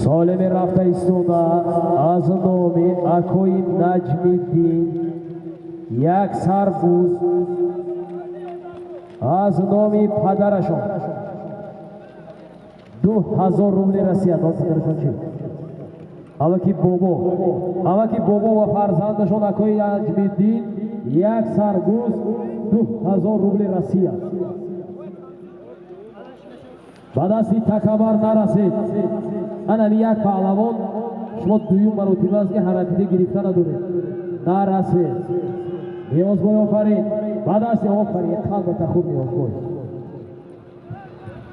سالم رفته ایستوده از نام اکوی نجمیدین یک سربوز از نام پدرشون 2000 روبل رسید. پدرشون چی؟ اما کی بابا و فرزندشون اکوی نجمیدین یک سربوز 2000 روبل رسید. با دستی تکبر نرسید. انمی یک پهلوان شما دویم مرتبه است که حرکتی گرفتن نداره. نرسید. نیازگوی آفرین. با دستی آفرین. یک خلبت خوب نیازگوی.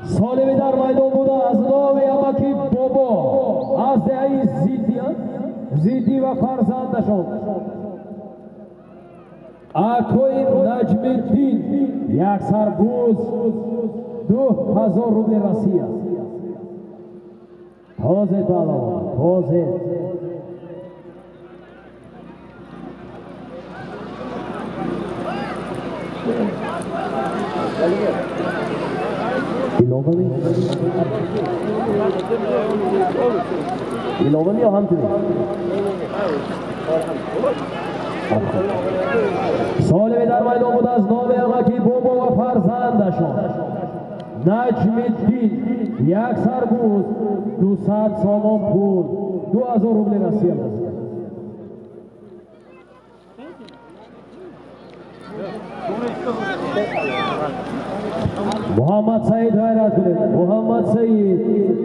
سالمی در میدان بوده از نام امکی بابا از دهی زیدی و فرزندشون اکوی نجمیدین یک سربوز 2000 روبل رسید. تازه پهلوان تازه ilova mi ya hamtuni سالمی در میدان بود از نام امکی بابا و فرزندشون نجمیدین یک سربوز 200 سامان پول 2000 روبل رسید. محمد سعید حیرت کنید. محمد سعید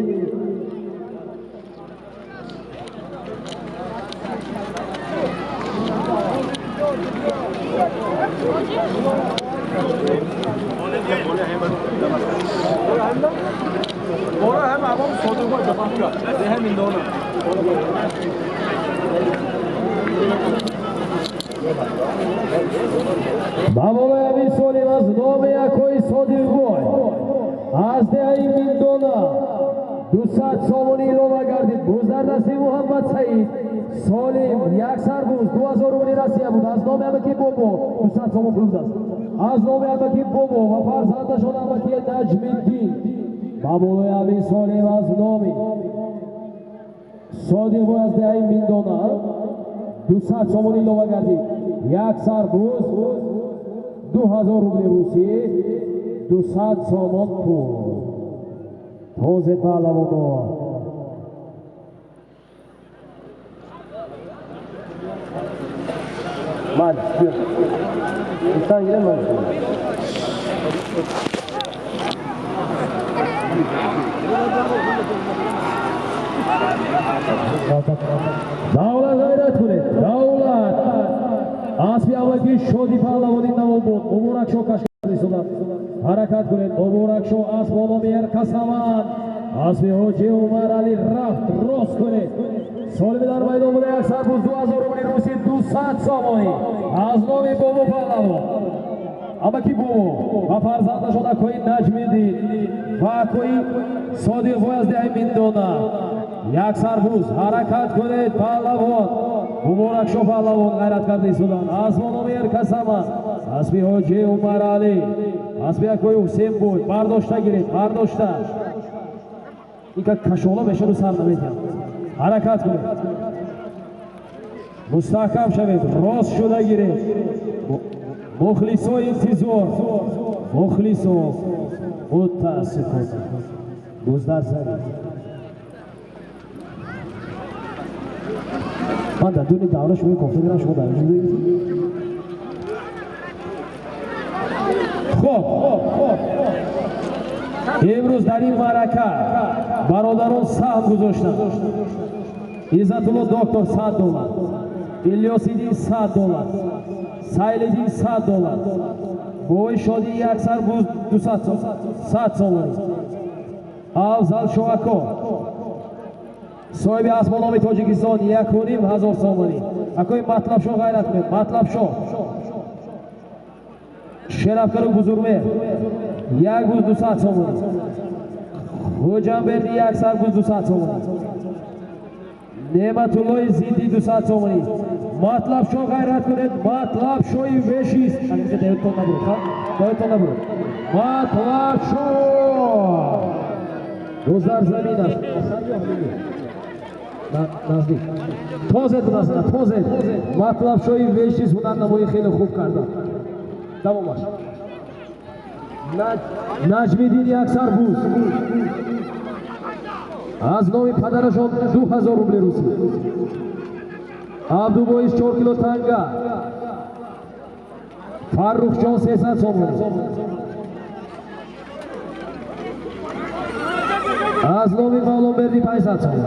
بابا امین سالم از نام اکوی صادق بای از دهی میندونه 200 سامانی ایلوه گردید. بوز در دستی محمد سعید سالم یک سربوز 2000 روبل رسید بود از نام امکی بابا 200 سامان پول است. از نام امکی بابا و فرزندشون امکی نجمیدین بابا امین سالم از نام صادق بای از دهی میندونه 200 سامانی ایلوه گردید. یک سربوز 2000 روبل روسی 200 سامان پول. تازه پهلوان من ایستان گیره من دولت غیرت کنید. دولت اسبی اوکی شدی پهلوانی نو بود. مبارک شو کشکاری صدا حرکت کنید. مبارک شو اسب بالا میر کسامان اسبی حاجی عمر علی رفت راست کنید. سالمی در میدان بوده یک سربوز 2000 روبل روسی 200 سامانی از نام بابا پهلوان امکی بابا و فرزندشون اکوی نجمیدین و اکوی صادق بای از دهی میندونه یک سربوز حرکت کنید. پهلوان مبارک شو پهلوان غیرت کرده ایستادن. از بالا میر کسامان اسبی حاجی عمر علی اسبی اکوی حسین بود. برداشته گیرید. برداشته این که کشولا بشه رو سر نمیدیم. حرکت کنید. مستحکم شوید. راست شده گیرید. مخلصو انتظار مخلصو متاسفون بزدر زدید. من در دون دوره شما کفته دیرم شما در وجود خوب امروز در این معرکه برادران سهم گذاشتن. عزت الله دکتر $100 الیاسیدی $100 سایلیدی $100 بوی شادی یک سربوز 200 سامانی افضل شوکو صاحب اسبانامی تاجیکستان 1,500 سامانی اکوی مطلب شو غیرت کنید. مطلب شو شرفکر بزرگمه یک بوز 200 سامانی خوجم بردی یک سربوز 200 سامانی نعمت الله زیدی 200 سامانی مطلب شو غیرت کنید. مطلب شوی وشیست اگر دیوتون نبرو مطلب شو گذر زمین است نزدیک تازه دست تازه مطلب شوی ویشیز هنرنمایی خیلی خوب کردن تمام باش نجمیدین یک سربوز از نام پدرشان 2000 روبل روسی عبدوبایش 4 کیلو تنگا فرخ جان 300 سومون از نام مولان بردی 500 سومون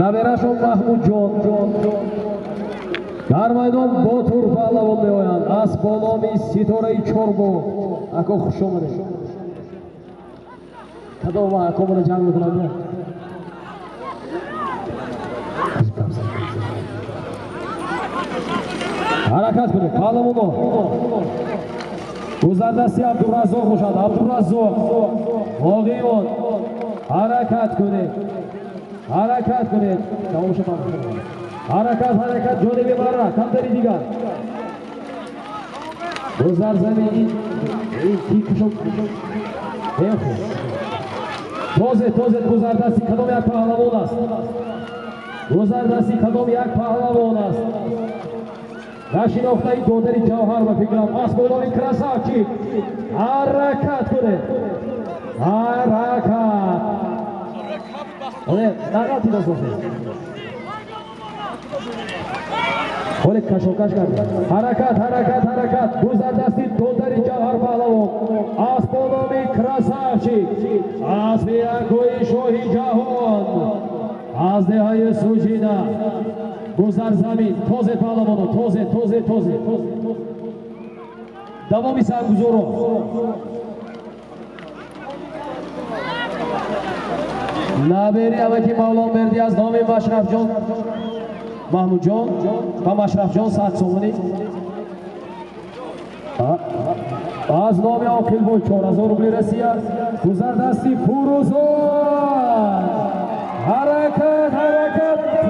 نبرشون محمود جان در میدان با تور پهلوان میآیند از بالامی ستاره چربو اکو خوش آمده کدام و اکو من جنگ میکنم حرکت کنید پهلوانو گذردستی عبدالرزاق باشد عبدالرزاق باقیون حرکت کنید تمام شد حرکت جانبی برا کمتری دیگر گذر زمین این تیکشو تازه گذردستی کدام یک پهلوان است نشناخته دودری جوهر و فکرم اسبولوی کراساوچی حرکت کنه نقاطی دست خاله کشوکش کرد حرکت گذردستی دودری جوهر پهلوان اسبولوی کراساوچی اسب یکوی شاهی جهان از دههای سوجینا گذر زمین تازه پهلوانو تازه دوامی سرگزارو نبری اما که مولان بردی از نام مشرف جان محمود جان و مشرف جان 100 سومونی از نام عاقل بوی 4000 روبل رسیه گذر دستی فروزان حرکت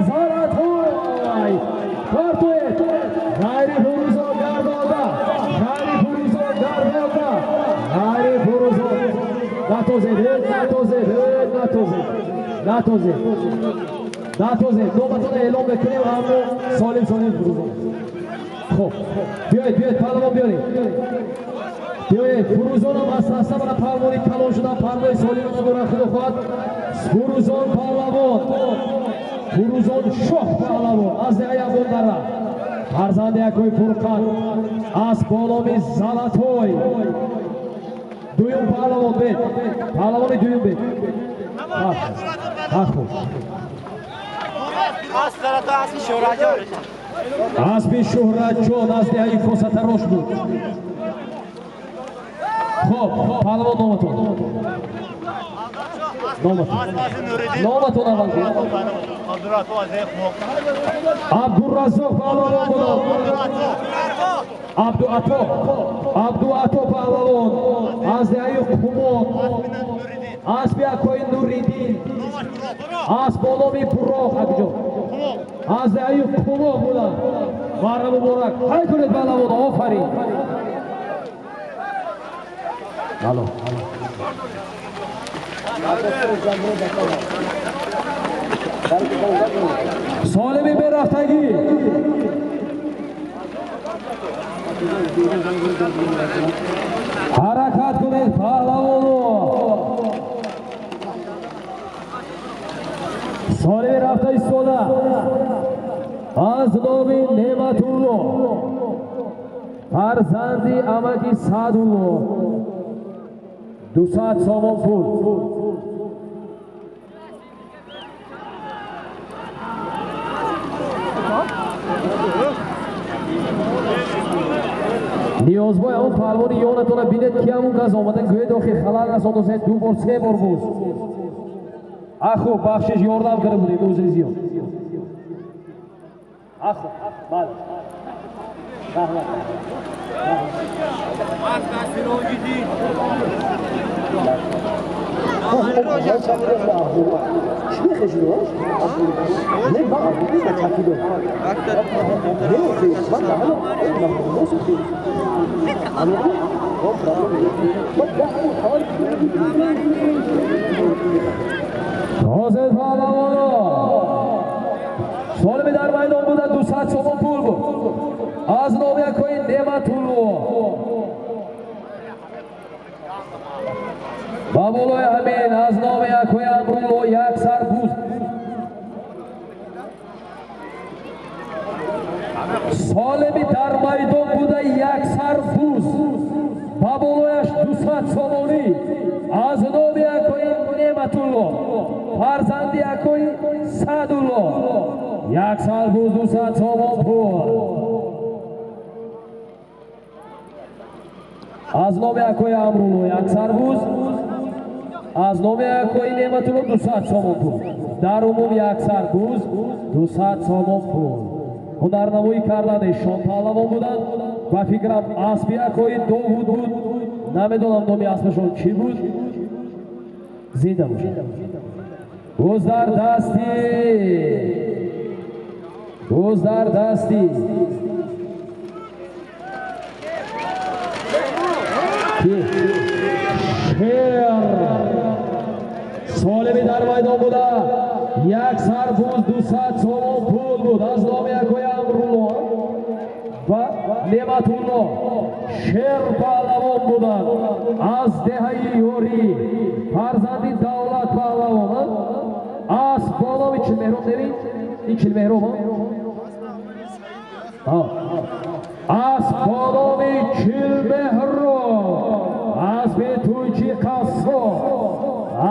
زارتوی کارتوی غیری فروزان گرداده غیری فروزان نتوزه نوبتون اعلام بکنیم همو سالم فروزان خب بیایید پهلوان بیایید فروزان هم هسته برای پهلوانی کلان شدن پهلوی سالم رو برای خود خواهد فروزان پهلوان فروزان شاه پهلوان از دهی بندره فرزند یکوی فرقان از بالامی زلطوی دویم پهلوان بید پهلوانی دویم بید خوب اسبی شهرت جان از دهی فسط روش بود خب پهلوان نامتون اول بید عبدالرزاق پهلوان بود عبدالعطا پهلوان از دهی کمون اسب یکوی نوریدین اسب بالامی براق از دهی کمون بودن مرد مبارک های کنید پهلوان آفرین سالمی برفتگی حرکت کنید پهلوانو سالمی رفته ایستاده از نامی نعمتالله فرزندی امکی سعدالله 200 سامان پول نیازبای اون پهلوانی یانتون بینید که همون گز آمدن گوی داخل خلال از آن 2 بار 3 بار بود اخو بخشش یاردم کرده بودید اوزری زیاد اخو بله Hozir Palavonov Solimi dar maydon bunda 200 so'm pul bu. Az noviya ko'yin Ne'matullo. Baboloy Amin az noviya ko'yan Bruno yaksar buz. Solimi dar maydon bunda yaksar buz. Baboloyash 200 so'moni. Az noviya ko'yin Ne'matullo. Farzandi akoy Sadullo. Yaksar buz 200 so'm pul. Az nomi akoy Amrulo yaksar buz. Az nomi akoy Ne'matullo 200 so'm pul. Dar umum yaksar buz 200 so'm pul. Hunarnamoyӣ кардани Шон Паҳлавон буданд. Ба фикрам аспи акои Довуд буд. Намедонам номи аспашон чӣ буд. Зинда бошад. Гуздар дастӣ. Гуздар дастӣ. Солими дар майдон буда яksar buz 200 so'm pul буд. Аз номи акои Амрулло ва Не'матулло Шер Паҳлавон буданд. Аз деҳаи Ёрӣ фарзанди Давлат Паҳлавон. Аз боломи Чилмеҳроб неми? Ин Чилмеҳроб аз боломи Чилмеҳроб аз бетуйчи Қассоб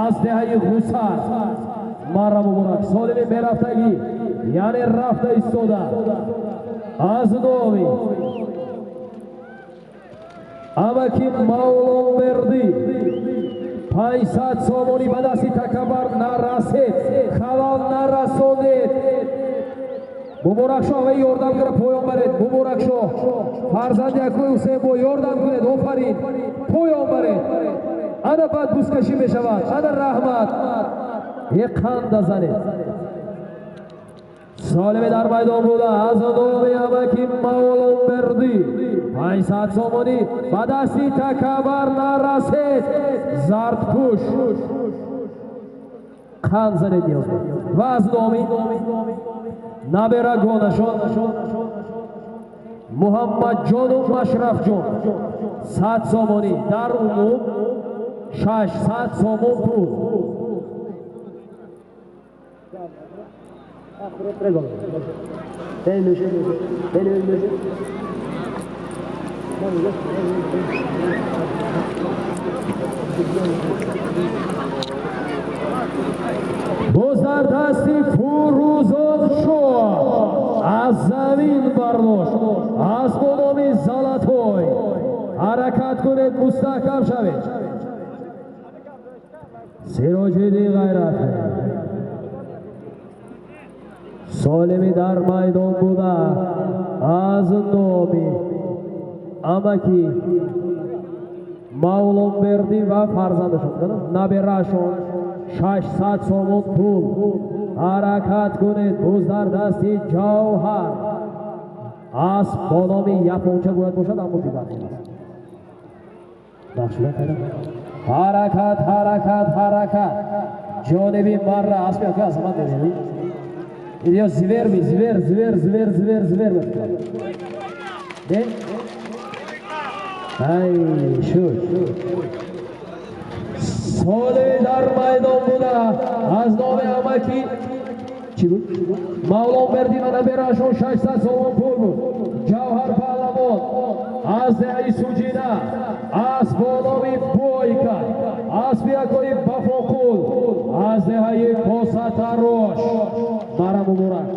аз деҳаи Ғусар марра муборак. Солими мерафтагӣ яъне рафта истода аз номи амаки Мавлонбердӣ 500 сомони ба дасти такабар нарасед, халал нарасонед. Муборакшо аваи ёрдамгира поён баред. Муборакшо фарзанди акои Ҳусейнбо ёрдам кунед. Офарин поён баред. ана баъд бузкашӣ мешавад. ана раҳмат қанда занед. Солими дар майдон буда аз номи амаки Мавлонбердӣ 500 сомонӣ ба дасти такабар нарасед. Зардпӯш қанд занед ниёз дорад. ва аз номи наберагонашон Муҳаммадҷону Машрафҷон 100 сомонӣ дар умум 600 сом пул. боз дар дасти Фурӯзон шо аз замин бардошт. аз бо номи Залатой ҳаракат кунед, мустаҳкам шавед. Сироҷиддин Ғайрат Солими дар майдон буда аз номи амаки Мавлонбердӣ ва фарзандашон наберашон 600 сом пул. ҳаракат кунед, боз дар дасти Ҷавҳар аз бо номи японча бояд бошад, аммо дигар ҳаракат ҳаракат ҳаракат ҷониби марра аспи ака азамат дедем. Идё звер ми звер звер звер звер звер де ай шуд. Солими дар майдон буда аз номи амаки чӣ буд? Мавлонбердӣ ва наберашон 600 сом пул буд. Ҷавҳар Паҳлавон аз деҳаи Суҷина аз бо номи Бойка аспи акои Бафоқул аз деҳаи Косатарош мара муборак.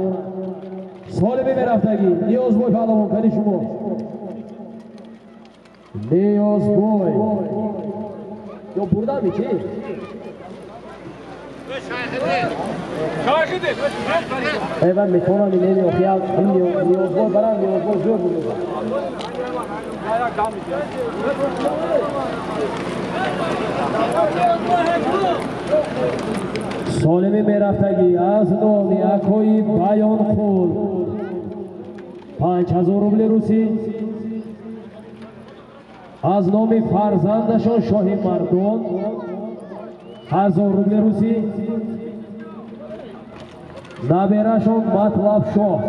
Солими мерафтагӣ Ниёзбой Паҳлавон кани шумо Ниёзбой ё бурдами чӣ? Эван метавонам инени охиял Ниёзбой барам Ниёзбой зӯр буд. Солими мерафтагӣ аз номи акои Баёнқул 5000 рубли русӣ از نام فرزندشان شاهی مردان 1000 روبل روسی، نبره‌شان مطلب شاه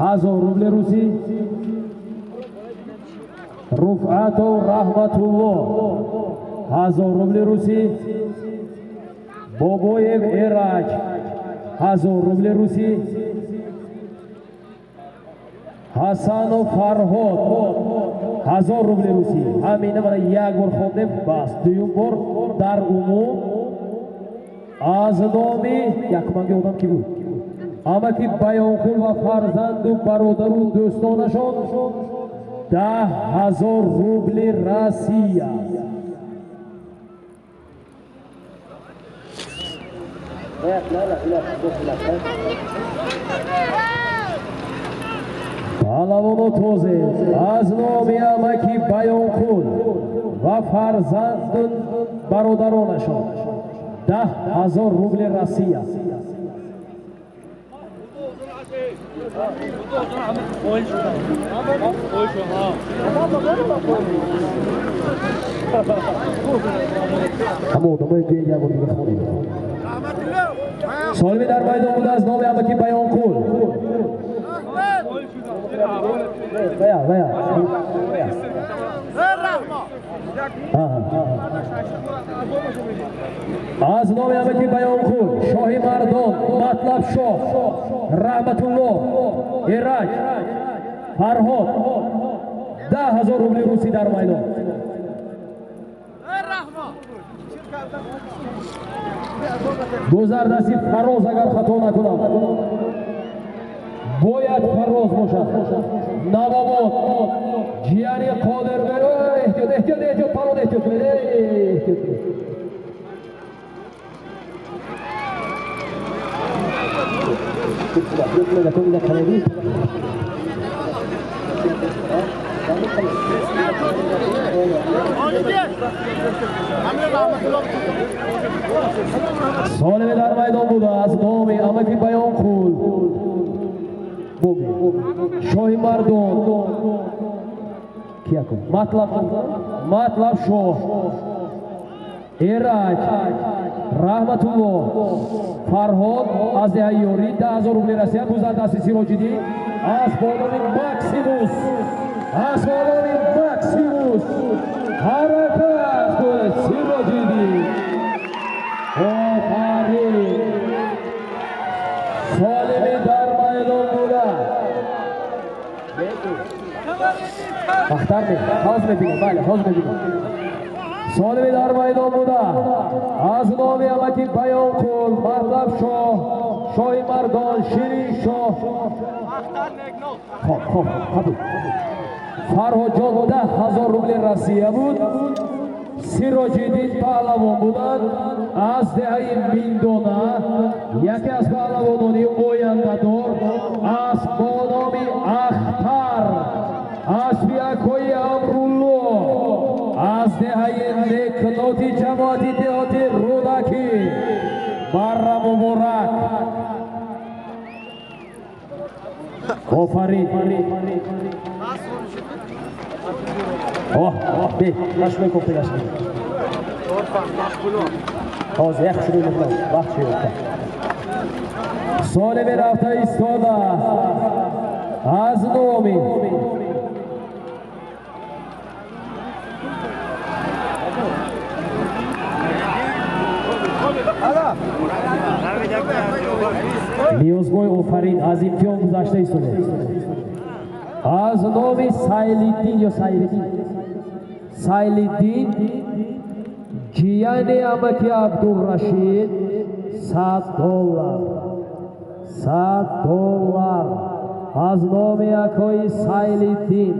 1000 روبل روسی، رفعت و رحمت الله 1000 روبل روسی، باباyev ایرج 1000 روبل روسی، حسن و فرهاد 1000 روبل روسی. همینه من یک بار خوندم بس. دوم بار در عموم از نامی یک منگه آدم کی بود؟ اما که بیانخون و فرزند و برادر و دوستانشان 10,000 روبل رسی است. پهلوان توزه از نامی امکی بیانخون و فرزند برادرانشان 10,000 روبل رسی است. همه آدمای دیگه یک بار دیگه خونیم. سالمی در میدان بود از نام امکی بیانخون. بیا از نام امکی بیانخون شاهی مردان مطلب شاه رحمت الله ایرج فرهاد 10,000 روبل روسی در میدان. گذردستی فراز اگر خطا نکنم باید فراز باشد. نواباد جیانی قادر برو احتیاط فراد احتیاط سالمی در میدان بوده از نام امکی بیانخون شاهی مردان مطلب شاه ایرج رحمت الله فرهاد از دهیاری 10,000 روبل رسی. گذردستی سیراجدین از بالای ماکسیموس حرکت کنه سیراجدین. آفرین سالمی در میدان بوده. اختر می حاضر ببینم بله حاضر ببینم. سالمی در میدان بوده از نام امکی بیانخون مطلب شاهی مردان شیرین شاه فرهاد جان 10,000 روبل رسیه بود. سیراجدین پهلوان بودند از دهه میندانه یکی از پهلوانان آینده‌دار از با نام اختر اسبیک‌های امرالله از دهه نکناتی جماعتی دهاتی رودکی بر مبارک. آفرین بی نشمه کن پیداش کنید آز یک شروع میکنم وقت شروع کنم. سالمی رفته ایستاده از نامی نیازگوی آفرین از امتحان گذشته ایستاده از نام سایلیدین یا سایلیدین جیانی امکی عبدالرشید 100 دلار از نام اکوی سایلیدین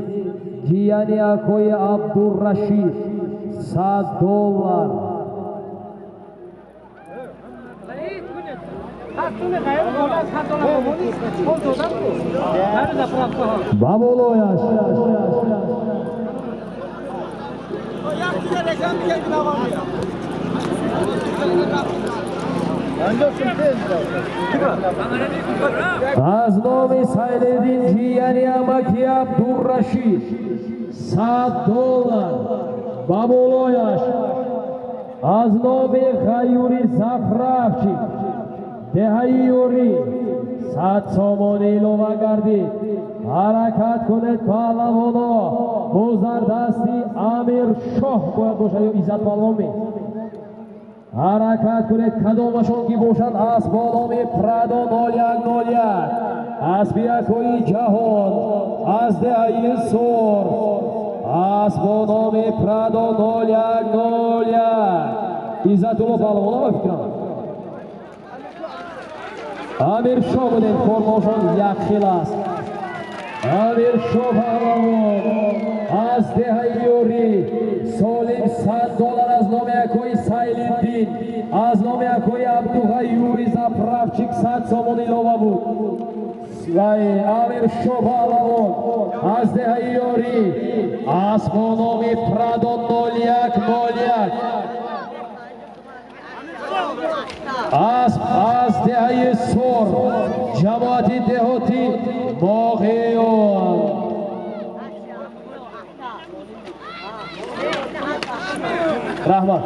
جیانی اکوی عبدالرشید 100 دلار. Baboloyaş. Az nomi Sayledin Ciyani Amaki Abdurraşid $100 бабулояш аз номи ғаюри зафравчи деҳаи ёрӣ 100 сомонӣ илова гардид. ҳаракат кунед паҳлавоно. бо зардасти Амир Шоҳ бояд бошад ё Иззат паҳлавон. ҳаракат кунед кадомашон ки бошад. аст бо номи Прадо 0101 асби якои ҷаҳон аз деҳаи Сор. аст бо номи Прадо 0101 Иззатулло паҳлавон фикрам Амир Шоҳ будем формошон як хел аст. Амир Шоҳ паҳлавон аз деҳаи ёрӣ солим $100 аз номи якои Сайлиддин аз номи якои Абдуғайюри заправчик 100 сомон илова буд. Амир Шоҳ паҳлавон аз деҳаи ёрӣ аст бо номи Прадо 0101 аст аз деҳаи Сор ҷамоати деҳотӣ Моғиён. раҳмат.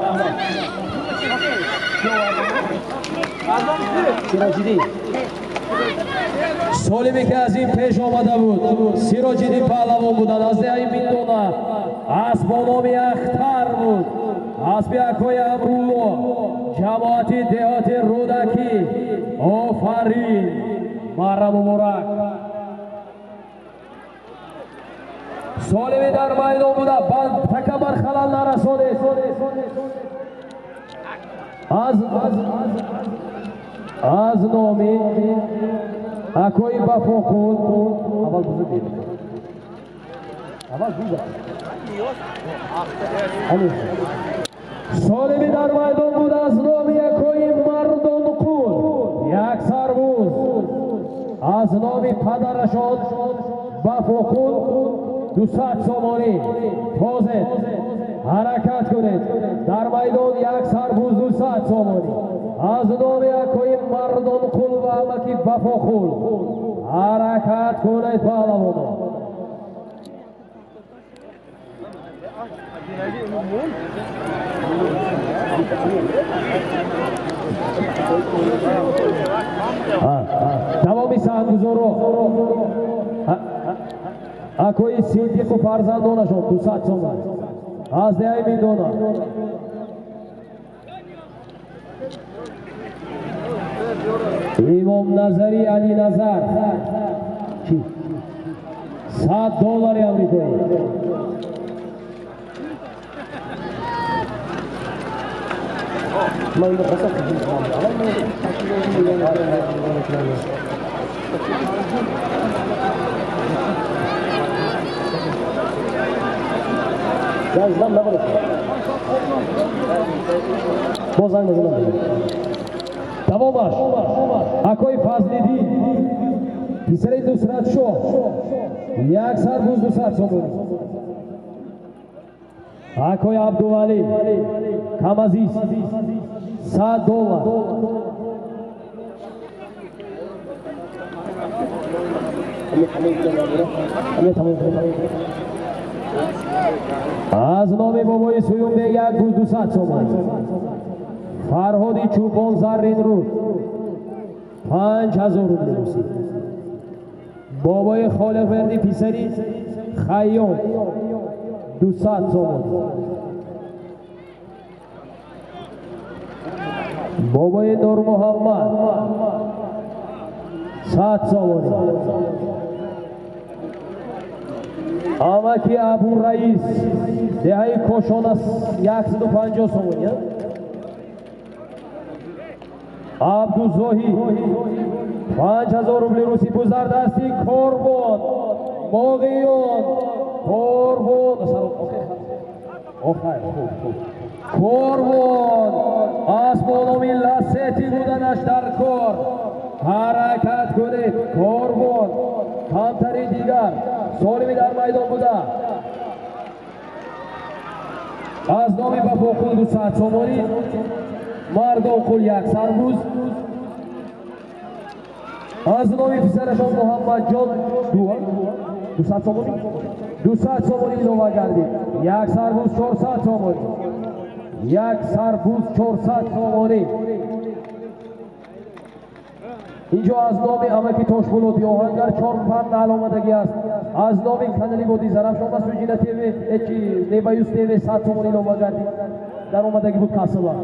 солиме ки аз ин пеш омада буд Сироҷиддин паҳлавон буданд аз деҳаи Миндона. аст бо номи Ахтар буд асби якои Амрулло ҷамоати деҳоти Рӯдакӣ офарин марра муборак. солиме дар майдон буда такабар халал нарасонед. аз номи акои Бафоқул аввал бузург солиме дар майдон буд аз номи якои Мардонқул як сарбуз аз номи падарашон Бафоқул 200 сомонӣ тозед. ҳаракат кунед дар майдон як сарбуз 200 сомонӣ аз номи якои Мардонқул ва амаки Бафоқул. ҳаракат кунед паҳлавоно. давоми саҳмгузорро акои Сидиқу фарзандонашон 200 сомон аз деҳаи Миндона. имом Назари Али Назар $100 амрикоӣ. давомаш акои Фазлиддин писари Нусратшоҳ як сарбуз 200 сомон акои Абдувалӣ Камазис $100. аз номи бобои Суюмбек як буз 200 сомон Фарҳоди Чӯбон Зарринрӯд 5000 рубл мусиб. бобои Холиқберди писари Хайём 200 сомон бобои Нурмуҳаммад 100 сомон амаки Абураис деҳаи Кошона 150 сомон Абдузоҳи 5000 рубли руси бузардасти Корбон Моғиён Корбон Корбон аст бо номи Ласети буданаш дар кор. ҳаракат кунед Корбон камтари дигар солиме дар майдон буда аз номи Бафоқул 200 сомонӣ Мардонқул як сарбуз аз номи писарашон Муҳаммадҷон 200 сомонӣ 200 сомонӣ илова гардид. Як сарбуз 400 сомонӣ. Як сарбуз 400 сомонӣ. اینجا از نام امکی تاشپولوتی آهنگر 4 پند علامتگی است. از نام کانالی بودی زرافشان و سوژینا تیوی اچی نیبایوس تیوی 100 سومونی ilova گردید. در آمدگی بود کاسبا.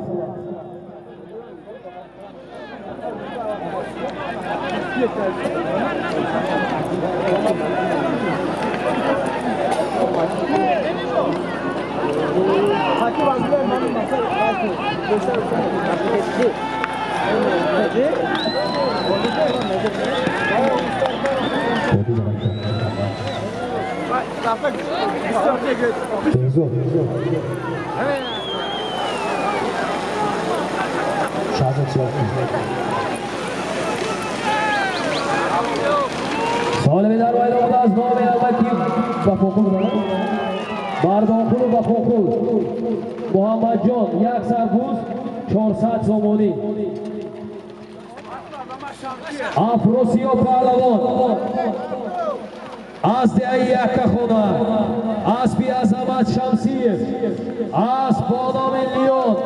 سالمی در باید آمده از نام امکی بفاقل بردانخول و بفاقل محمد جان یک سربوز 400 سومونی. افروسیو پهلوان از دهی یکخونه اسبی عظمت شمسیف اسب با نام لیون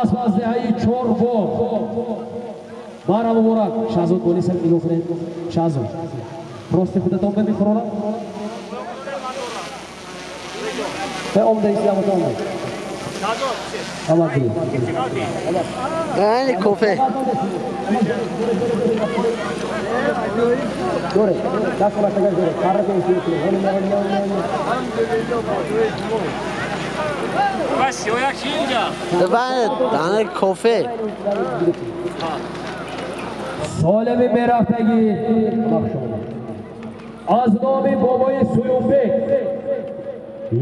اسب از دهی چوربو بارا مبارک شازود بولیسم ایلو کنید شازود پروستی خودتان بمیخورونه به امده ایسیامت امده شازود Yani kofe. Dore, das war das Dore. Karre ke istiyor. Baş yoyak şinca. Ben tane kofe. Solemi merahtagi. Az nomi babayı Suyunbek.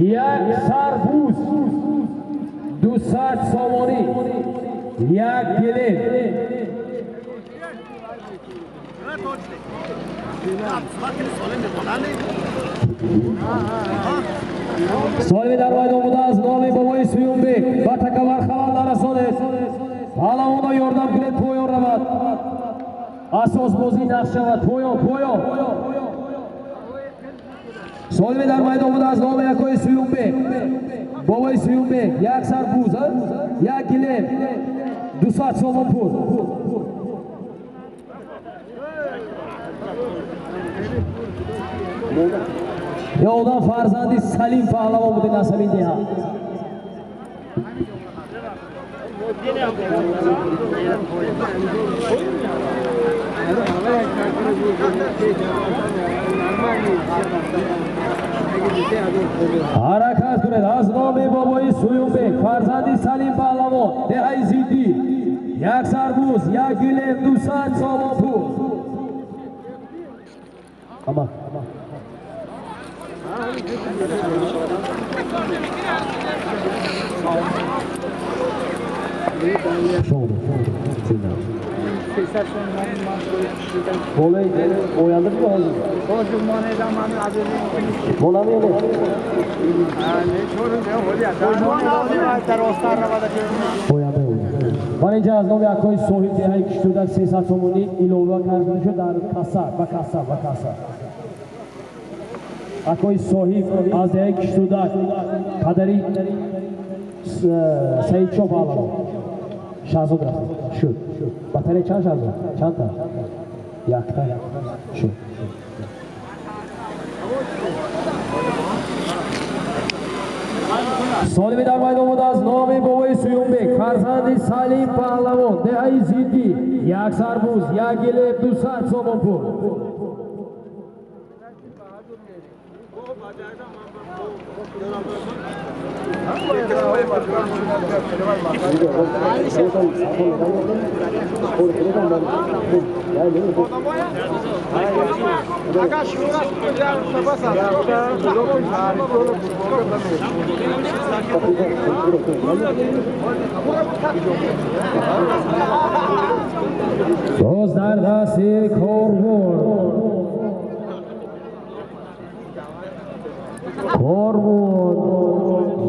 Yak sarbuz. 200 somoni. Yak gelin. Soymi در باید آمده از نام بابای سویونبک با تکبر خبر نرسانه حالا اونا یاردم کنید پویان رود اساس بازی نقش شود پویان سویمی در باید آمده از نام یکای سویونبک بابای سویونبک یک سربوز یک گلیم 200 سومون پول یا odan farzandi Salim Pahlavon budi nasabin deha. Harakat kuned az nomi baboyi Suyunbek farzandi Salim Pahlavon dehai ziddi yak sarbuz yak gilem 200 somon pul. Aman. Bolay oyandı mı oldu? Bozuk monedamanı adını. Bola mı yedi? Ne çorun ya hodiya. Oyandı. من اینجا از نام یکای صاحب دهی کشتودن 300 سومونی ایلووا کرده شد در کاسا و کاسا اکای صاحب از دهی کشتودن پدری سعید شو پهلوان شازود رفت شد بطری چند شازود؟ چند تا؟ یک تا شد سالمی در باید آمده از نام بابای سویونبک فرزند سلیم پهلوان دهی زیدی یک سربوز یک گلب 200 سومون پول باز در دست کاربون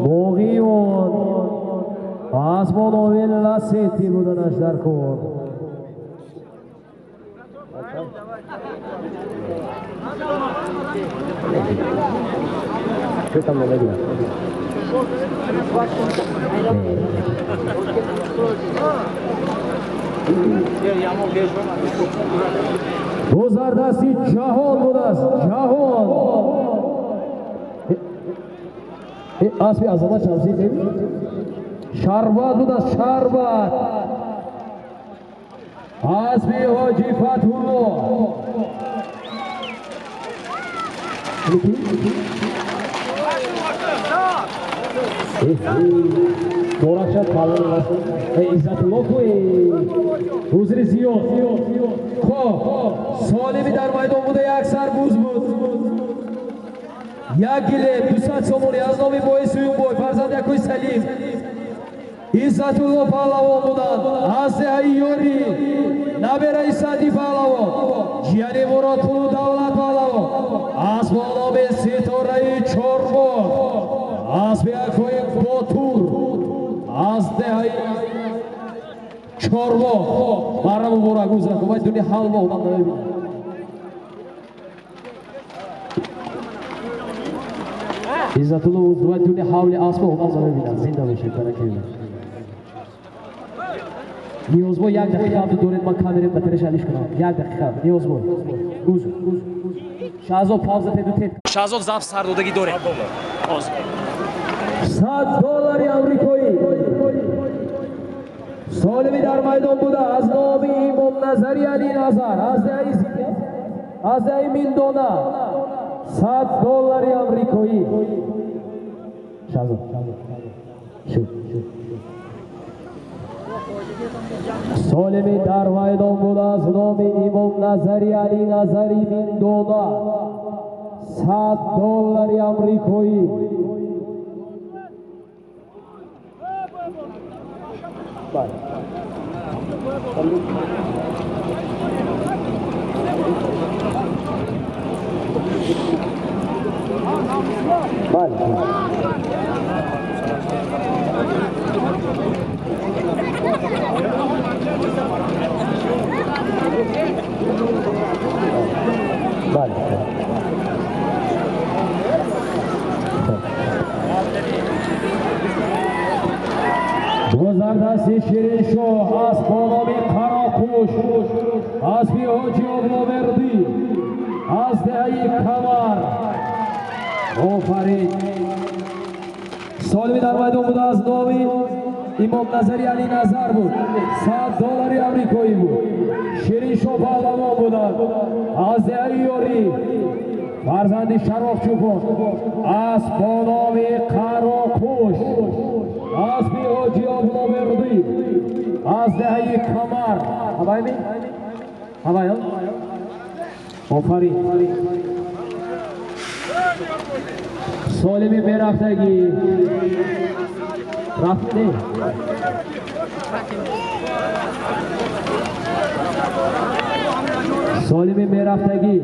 موغیون آسمان آویل لسیتی بودنش در کار Что там налегла? Guzardasi Jahon budas, Jahon. Asbi Azamat Shamsi devi. Sharbat budas, Sharbat. Asbi Hoji Fathullah. Dorakşat kalır. İzzatullah Huzri Ziyod. Solimi dar maydon buda yaksar buz bud. Yagile Dusat Somon yaznomi boy suyun boy. Farzand yakoy Salim. İzzatullah Pahlavan budan. Azze Ayyori. Nabera İsadi Pahlavan. Ciyani Muratulu Davlat Pahlavan. Asmanomi Sitorayı Çorbon. Asbi Akoy Botur. Azde Ay Çorbo. Maramı bora güzel. Kumay dünya halma olan da öyle. İzzatullah uzman dünya havli asma olan da öyle. Zinda bir şey para kıyım. Niyozbo yak dakika abdu doret man kamerim batereş aliş kanal. Yak dakika. Niyozbo. Guz. Shazov pavza tedu tet. Shazov zaf sardodagi dore. Hozir. $100 Amerikایی سالمی در میدان بوده از نام امام نظری علی نظر از ایمین دونا $100 آمریکایی سالمی در میدان بوده از نام امام نظری علی نظر ایمین دونا $100 آمریکایی Vale. Vale. Vale. Guzardasi Shirin Shoh Asbonomi Qaraqush Asbi Hoji Obloverdi Azdeyi Kamar Ofarin Solmi dar maydon buda az nomi Imom Nazari Ali Nazar bud $100 Amerikایی bud Shirin Shoh Pahlavon budan Azdeyi Yori Farzandi Sharof Chupon Asbonomi Qaraqush Asbi Hoji Obloverdi Azdeyi Kamar Havay mi? Havay al Ofarin Solimi Meraftagi Rafti Solimi Meraftagi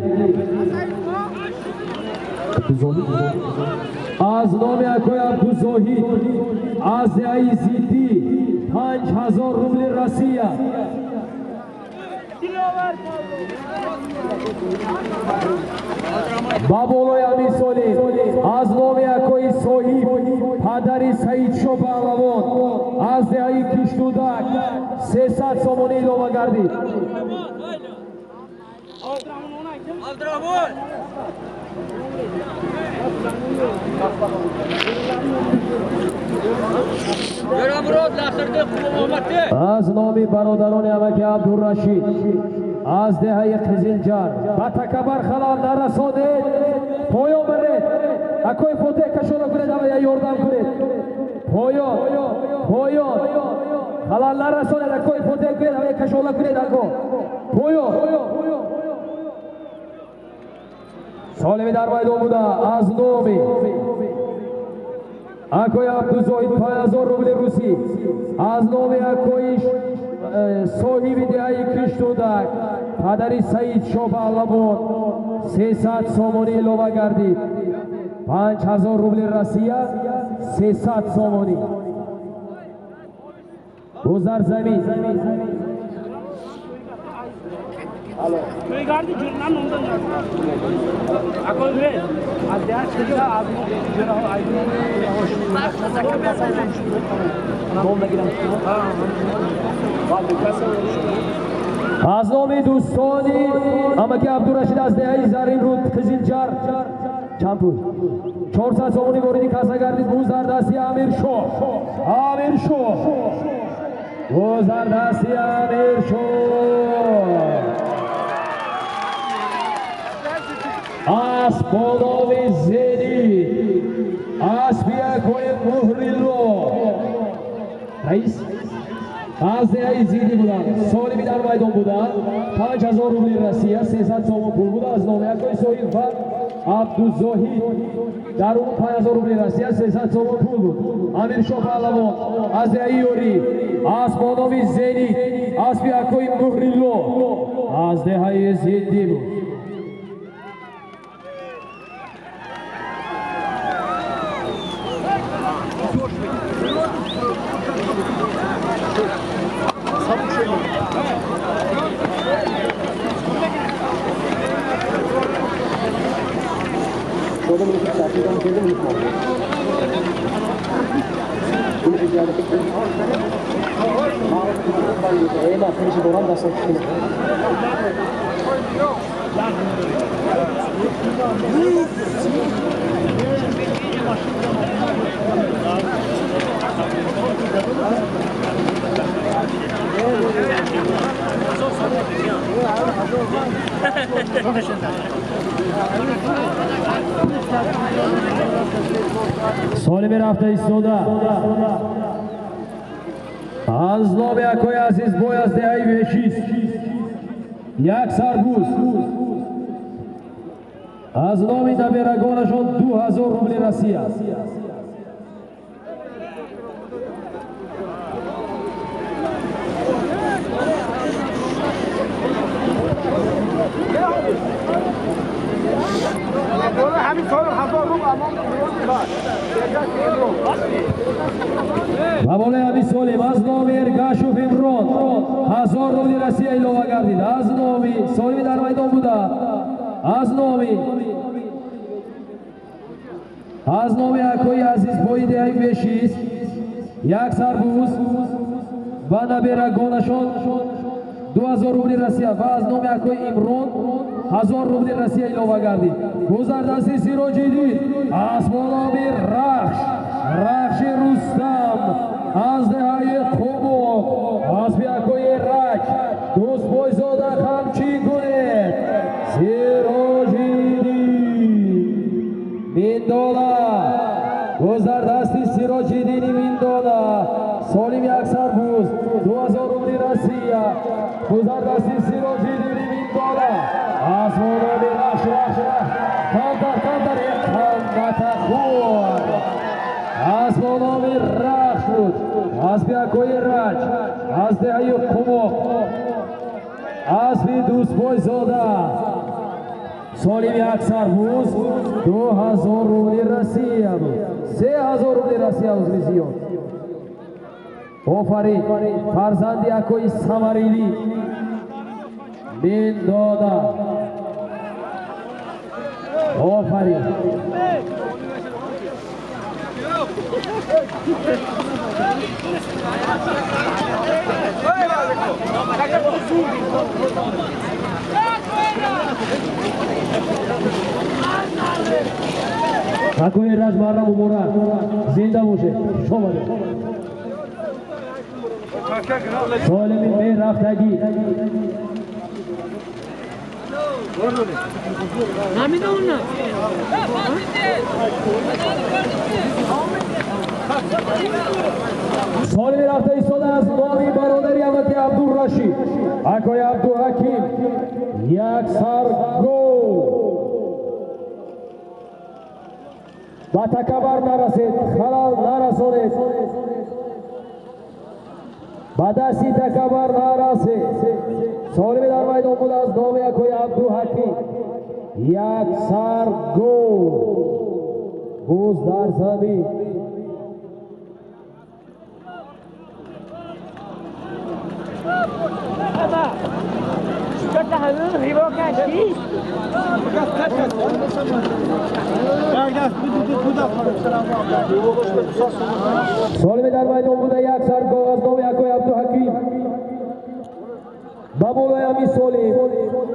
از نام اکوی عبدالزاهی از عیزیدی 5000 روبل رسیه بابولوی امیسولی از نام اکوی صاحب پدری سعید شو پهلوان از دهی کشتودک 300 سومونی لوما گردید از نام برادران امک عبدالرشید از دهه قزلجر با تکبر خلال نرسانید پایان برید اکوی فوته کشونا کنید اما یا یاردم کنید پایان خلال نرسانید اکوی فوته کنید اما یا کشونا کنید اکو پایان سالمی در میدان بوده از نامی اکوی عبدالزاهد 5000 روبل روسی از نامی اکوی صاحب دهی کشتودک پدری سعید شاه پهلوان 300 سومانی لوما گردید 5000 روبل روسیه 300 سومانی گذر زمین از نام دوستانی امکی عبدالرشید از دهه زرین رود قزلجار چند پول 400 سومونی وردی کاسا گردید بوزار دستی امیر شو بوزار دستی امیر شو از پولوی زیدی از بیاکوی مهریلو رئیس از دهه زیدی بودن سالی در میدان بودن 5000 روبل روسیه 300 سوم پول بود از نام یکوی سویل و عبدالزاهی در اون 5000 روبل روسیه 300 سوم پول بود امیر شاه پهلوان از دهه یوری از بانوی زینی از بیاکوی مهریلو از دهه زیدی بود سالی رفته ایستاده از نام یکوی عزیز بوی از دهه وشیست یک سربوز از نام نبیرگانشان 2000 روبل روسیه و بالای همین سالیم از نام ارگاشوف امران 1000 روبل روسیه ایلوه گردید از نامی سالمی در میدان بوده از نام یکوی عزیز بوی دهی بشیست یک سربوز و نبیرگانشان 2000 روبل روسیه و از نام یکوی امران 1000 روبل روسیه ایلوه گردید گذردستی سیروجیدی از بالابی رخش رستم از دهه خوبو از بیاکوی رک دوست بایزاده خمچی کنید سیروجیدی میندالا گذردستی سیروجیدینی میندالا سالیم یک سربوز 2000 روبل روسیه گذردستی سیروجیدینی میندالا از بالابی رخش کانتر اقامت خود از بالابی رخش بود از بیاکوی رج از دهه قمق از بی دوست بایزاده سالیم یک سربوز 2000 روبل روسیه بود 3000 روبل روسیه عذر زیاد آفرین فرزند یکوی سمریلی بین داده آفرین یکوی رج مردم مبارک زنده باشه شما سالم به رفتگی نمیدونم سالم رفته ایستاده از نامی برادری امکی عبدالرشید اکوی عبدالحکیم یک سر گو و تکبر نرسید خلال نرسانید و دستی تکبر نرسید سالم در میدان بود از نام اکوی عبدالحکیم یک سر گو بوز در زمین سالم در میدان بوده یک سرگاه از نام یکای عبدالحکیم بابولای امی سالم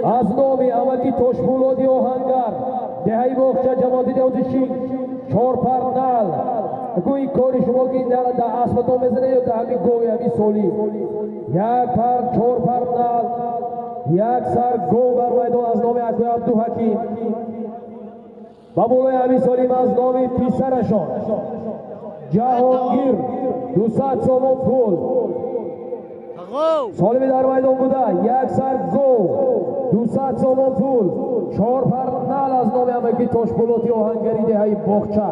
از نام امکی توشپولادی آهنگر دهی باخچه جماعتی دیوزشین چهار پر نل گویی کاری شما که این در اسمتان بزنه یا در همین گوی امی سالم یک پر چهار پر نل یک سر گو بر میدان از نام یکای عبدالحکیم بابولای امی سالم از نام پیسرشان جهانگیر 200 سوم پول سالمی در میدان بوده یک سر گو 200 سوم پول چهار پر نل از نام امکی توشپولادی آهنگری دهی باغچه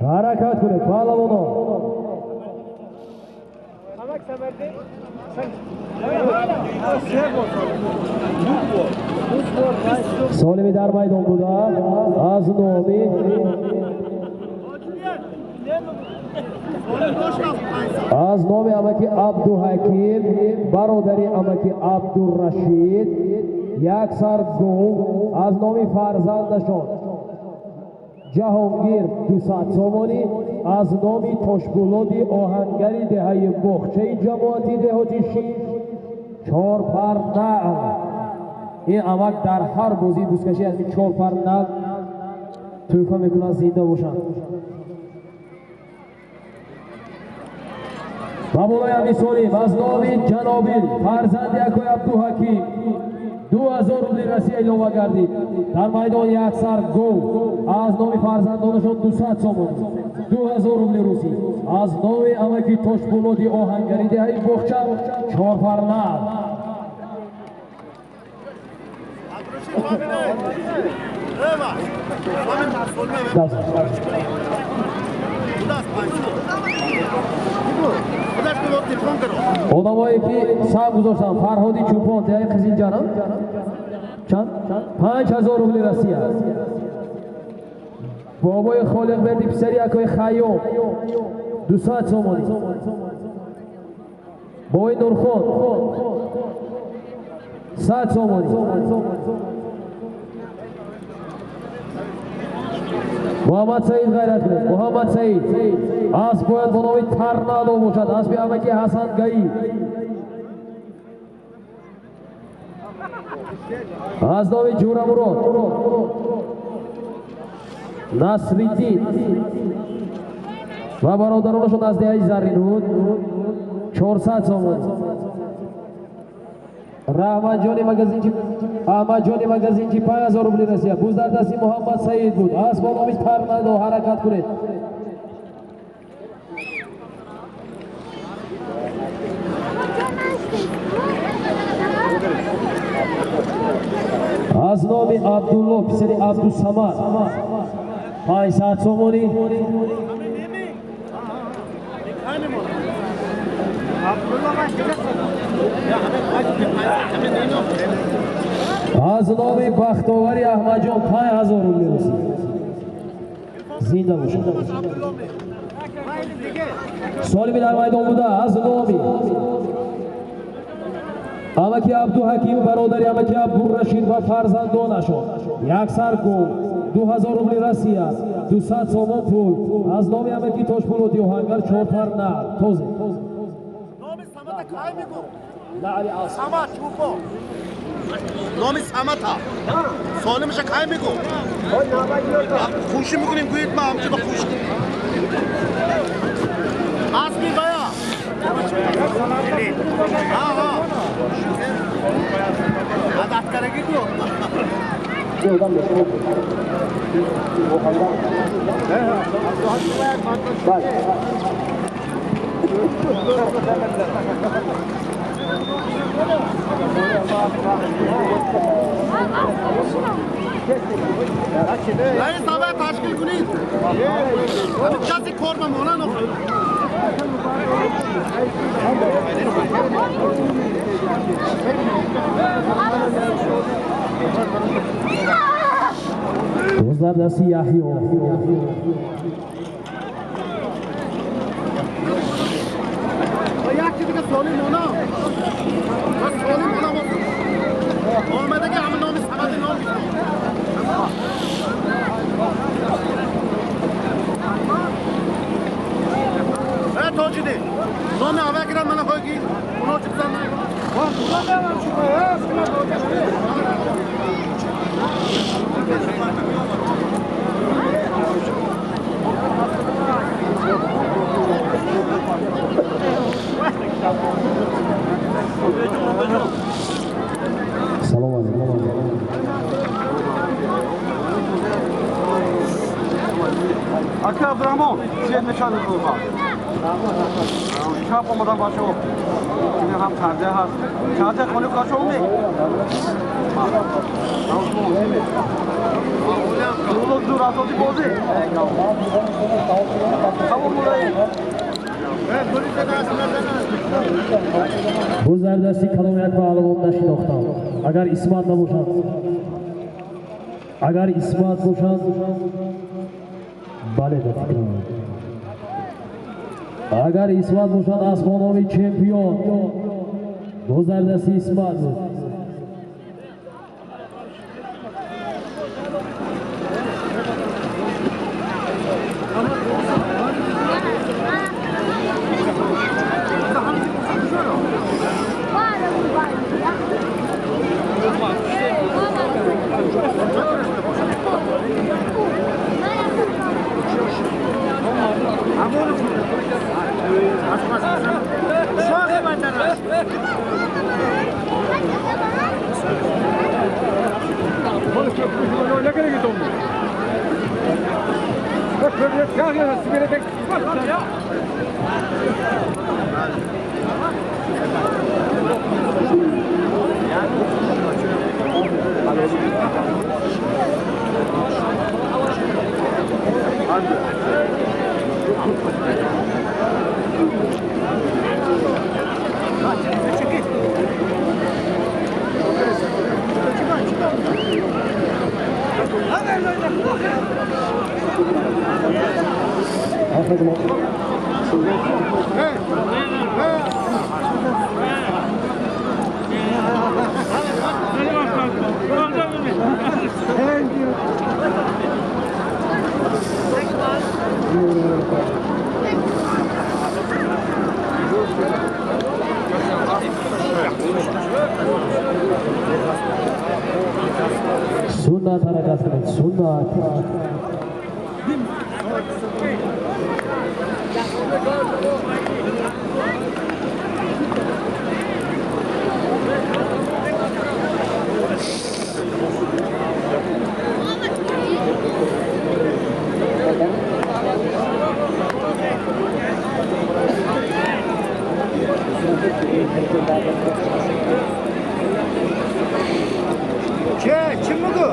حرکت کنید پهلوانا سالمی در میدان بوده از نامی از نام امکی عبدالحکیم برادری امکی عبدالرشید یک سر گو از نام فرزندشان جهانگیر 200 سومانی از نام توشپولادی آهنگری دهی باغچه جماعتی دهاتی شین چهار پر نل این امک در هر بازی بوسکشی از این چهار پر نل توفه میکنن زنده باشن بابولای امی سالم از نام جنابیل فرزند یکای عبدالحکیم 2000 روبلی رسی اعلام گردید در میدان یک سر گو از نام فرزندانشان 200 سوم 2000 روبلی روسی از نام امکی توشپولادی آهنگری دهی باغچه چهار پر نل آدمایی که سهم گذاشتن فرهادی چوپان دهی قزینجانم چند؟ 5000 روبلی رسی است بابای خالق بردی پسری اکای خیام 200 سومانی بابای نورخان 100 سومانی محمد سعید غیرت کنید محمد سعید از باید بناوی ترنادو باشد از بیامکی حسن گئی از ناوی جورا مراد نصریدین و برادرانشون از دهی زرینود 400 سومانی رحمت جانی مگزینچی احمد جانی مگزینچی 5000 روبلی رسید بوز در دستی محمد سعید بود از با نامی ترنادو حرکت کنید از نام عبدالله پسری عبدالصمد 500 سومانی از نام بختاوری احمد جان 5000 روبلی رسید زنده باشد سالمی در میدان بوده از نامی امکی عبدالحکیم برادری امکی عبدالرشید و فرزندانشان یک سر گو 2000 روبلی رسی است 200 سوم پول از نام امکی توشپولادی آهنگر چهار پر نل توزی نام سمت کای میگو نه علی آسف سمت چوبو نام سمت ها سالمش کای میگو خوشی میکنیم گویید ما همچه با خوشی اسمی بایا ها ها عادت کرگی تو این سواه تشکیل کنید همین کسی کار بمانه نخواه روزدار دستی یحیی یک چیزی که سالی مانا سالی مانا نام اول گرم من خواهی گیر اونا چه بزن سلام علیکم. Aka Abdurrahman, siz nişanlı olma. Şap olmadan başı ol. Şimdi hem tercih has. Tercih konu kaç oldu? Yolu dur atıldı bozu. Tamam burayı. Bu zardasi kalomat va alamda shinoxtam. Agar ismat naboshan. Agar ismat boshan. Bale da fikram. Agar ismat boshan Osmonoviy chempion. Bu zardasi ismat. Sunnat harakat qiling, sunnat. Kim bu?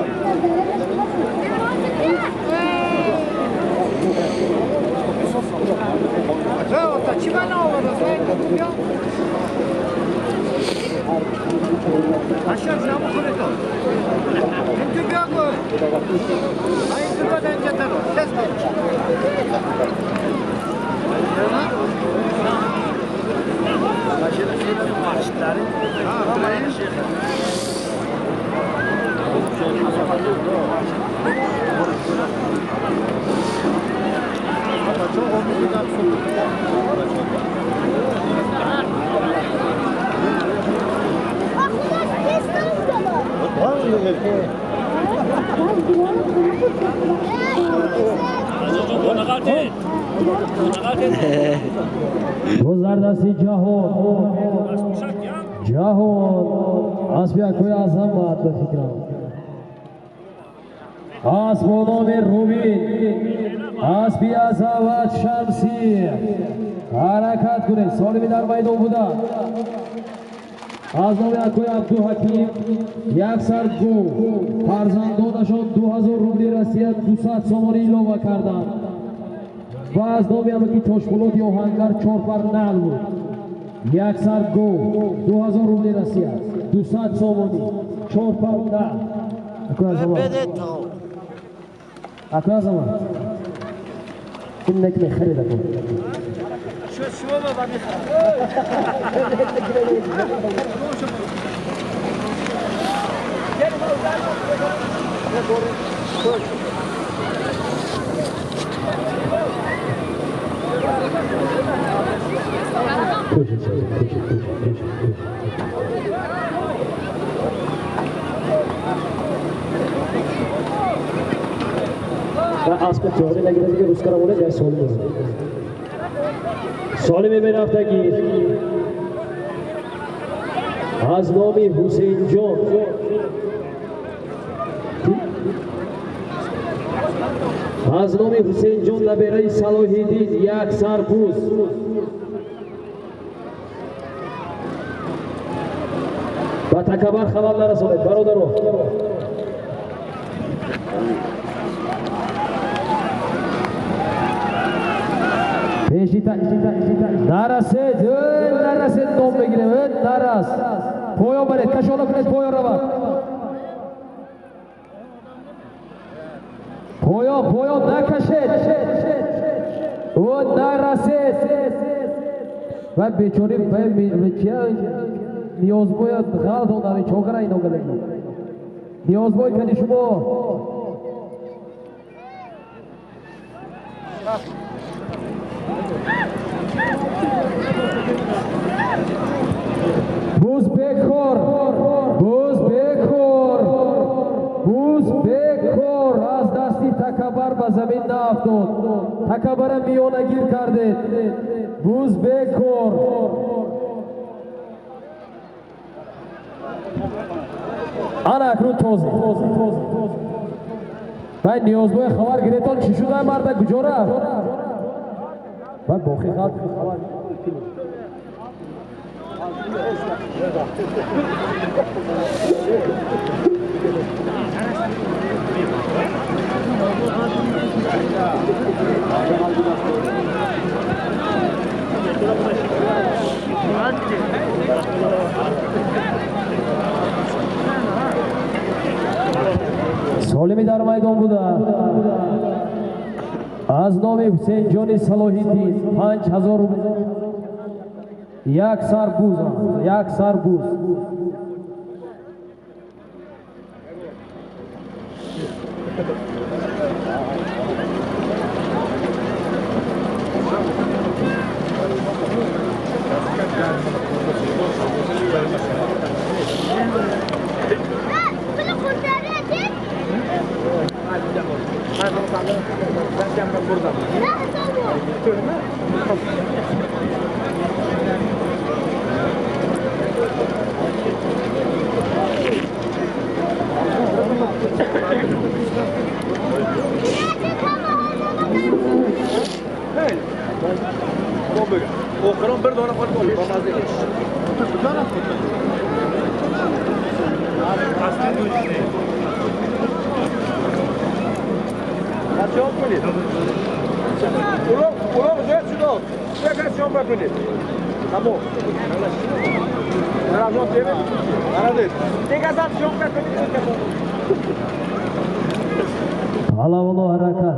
Ata kime ne oldu? Aşağı ne bu konuda? Kim diyor? Hayır, buradan getir o. Ses ver. Başına şeyler maaşları. Ha, burayı şey. Gozardasi Jahon. Jahon. Asbiya ko'y azamat be fikram. Osmonoviy Rubin. Asbiya Zavat Shamsi. Harakat qiling. Solividar maydonida. Aznoviy ko'y Abduhakim. Yaksar go. Farzandonashon 2000 rubli Rossiya 200 so'm ilova kardan. Va az nomi ki Toshpo'lot Yohangar 4 par nal بود. Yaksar go 2000 rubli Rossiya 200 so'moni 4 par nal. بده تا Akra zaman. Kimnek mi xarida kن. شو بابا و اسب جاری نگیره دیگه روز کرمونه جای سالمی سالمی به رفتگی از نام حسین جان از نام حسین جان نبیره صلاح‌الدین یک سربوز و تکبر خلال نرسانید برادرو نرسید نام بگیریم نرس پویا برید کشالا کنید پویا رو بر پویا نکشید و نرسید و بیچوری نیاز باید غلط اونمی چوکره اینو گلگی نیاز باید کنی شما بوز بکر از دستی تکبر به زمین نافتاد تکبر میانه گیر کردید بوز بکر آنا اکنون توزی باید نیازبای خبر گریتان چی شده مرده کجا رفت باید باقی خلق خبر سالمی در میدان بوده از نام حسین جان صلاح‌الدین 5000 روپیه یک سربوز Oğlan bir dona fark oluyor. Bamazda geç. Bir dona fark oluyor. Aslında bu işte. Kaç yol böyle? Ulan güzel şunu al. Ne kaç yol böyle? Tamam. Ramon teve. Aradı. Tek azap yol böyle. Alavulu harakat.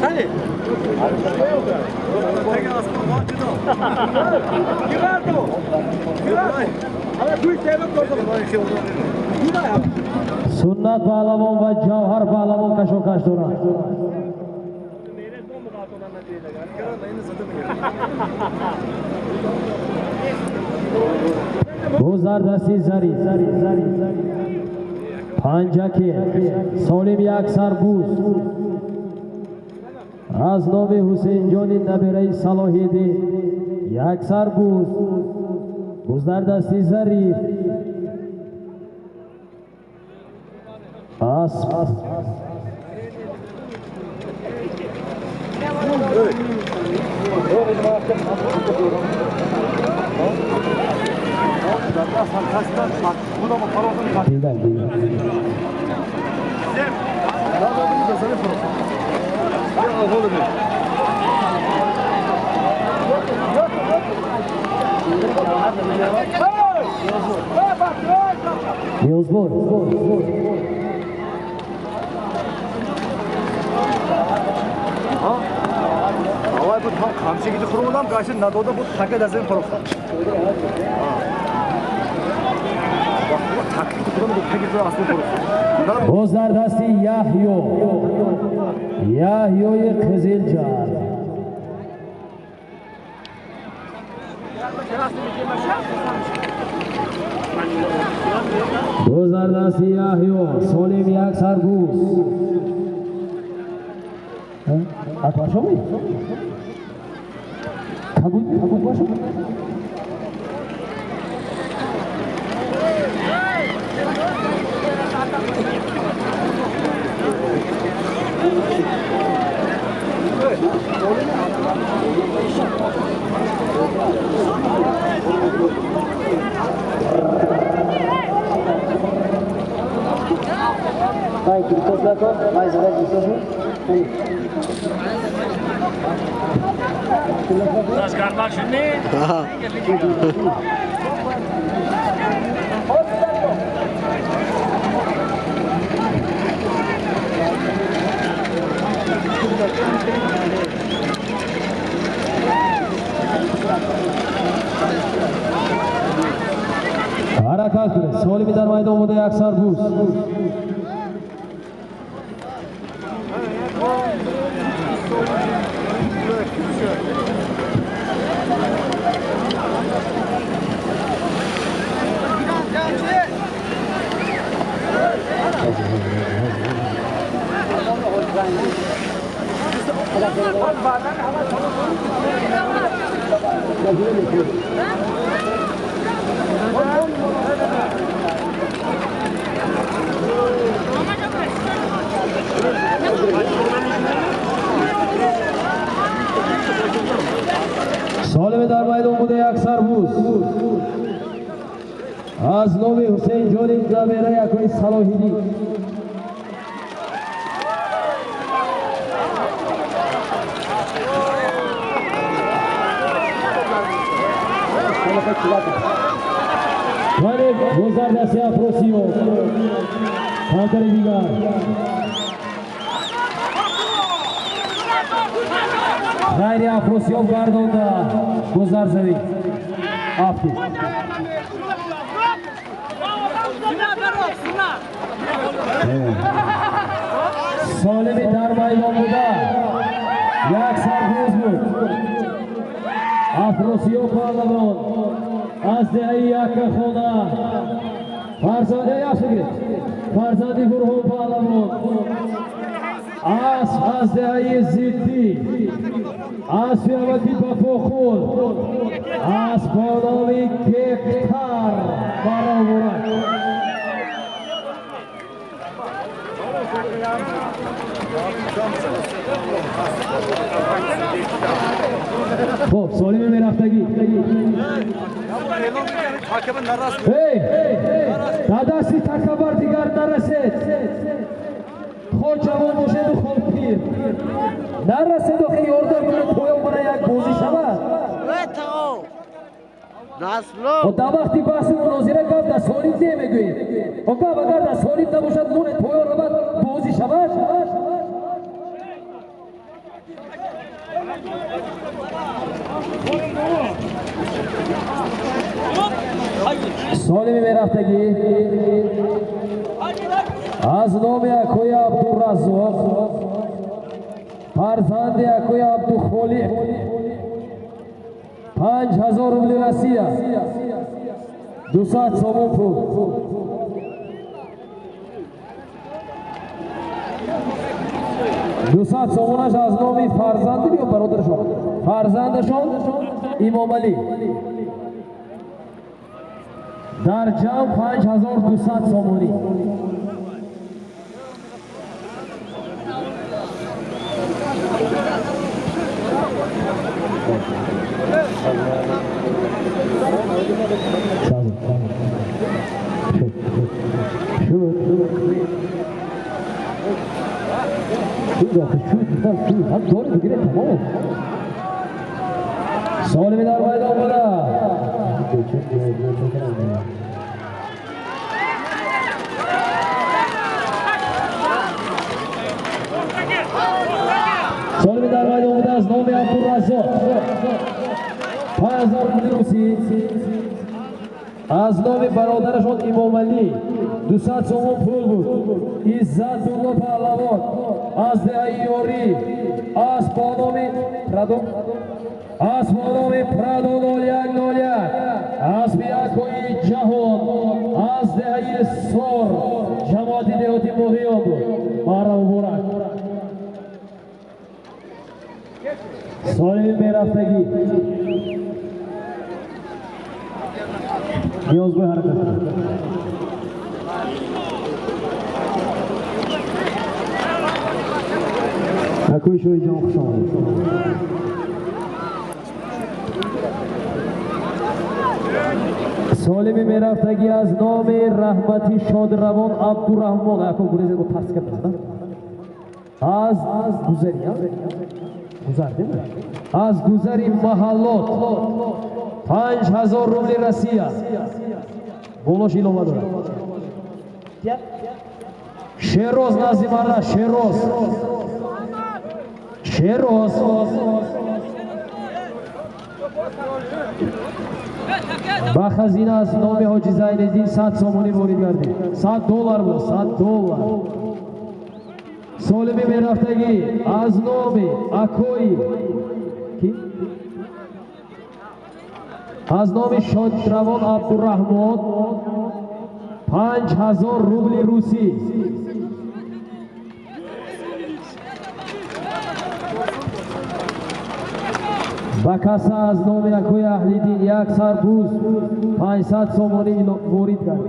Hadi. Peki aslında var mı? Güverdo. Ama bu işleri सुन्नत पहलवान व जौहर पहलवान कशोकाश दौरान bu zardasti zari panjaki solim yak sarbuz az nomi Husayn joni nabirei Salohiddin yak sarbuz bu zardasti zari as Yozbor Havay bu tam kamçı gibi kurulan karşı Nado'da bu takı dezen profil. باز در دست یحیای قزلجر. باز در دست یحیا سالم یک سرگوز. اکبر شمی؟ کبود باشم؟ Thank you. Mais Das kann man schon nicht. حرکت کنه. سالمی در میدان بوده یک سربوز. سالم در میدان بوده یک سربوز از نام حسین جانی زبیره یکوی صلاحیدی. ولی گذر دستی افروسیو کانتر دیگر غیر افروسیو گردونده گذر زوی آفتی سالمی در میدان بوده یک سربوز بود افروسیو پارلمان از دهی یک خونه فرزانده یافت گرفت فرزندی گروه پارلمان از دهی زیدی از فیاوتی پاپوخور از بانامی گفتر برآورد خب سالم میرفتگی دادستی تکبر دیگر نرسید خود جوان باشد و خود پیر نرسید و که یارده کنه تویم کنه یک بوزی شود و در وقتی بحث مناظره گفت در سالید نمیگوید و گفت اگر در سالید نباشد مونه تویم رو بوزی شود سالمی میرفتگی از نام اکوی عبدالرزاق فرزند اکوی عبدالخالق 5000 روبل روسیه 200 سوم پول دوصد سومونش از نام فرزند یا برادرشون فرزندشون امام علی در جمع 5200 سومونی سالمی در میدان بوده سالمی در میدان بوده از نام عبدالرزاق 5000 روبل روسی از نام برادرشون امامعلی 200 سوم پول بود. عزت‌الله پهلوان از دهه یاری از با نام پرادو 0101 از بیاکوی جهان از دهه سور جماعت دهاتی مهیان بود. مارا مبارک. سالم میرفتگی نیاز به حرکت اکوی شوی جان خوش آمدید. سالم میرفتگی از نام رحمتی شادروان عبدالرحمن اکو گریزه رو ترس کرد از از گذری محلات 5000 روبل روسیه بولوش ایلوما داره. شیروز نازیمارا شیروز با خزینه از نام حاجی زین‌الدین 100 سومونی برید کردی. $100 بود. $100. سالمی میرفتگی از نام اکوی از نام شادروان عبدالرحمن 5000 روبل روسی. با کسا از نام اکوی اهلیدین یک سربوز 500 سومونی ورید کرد.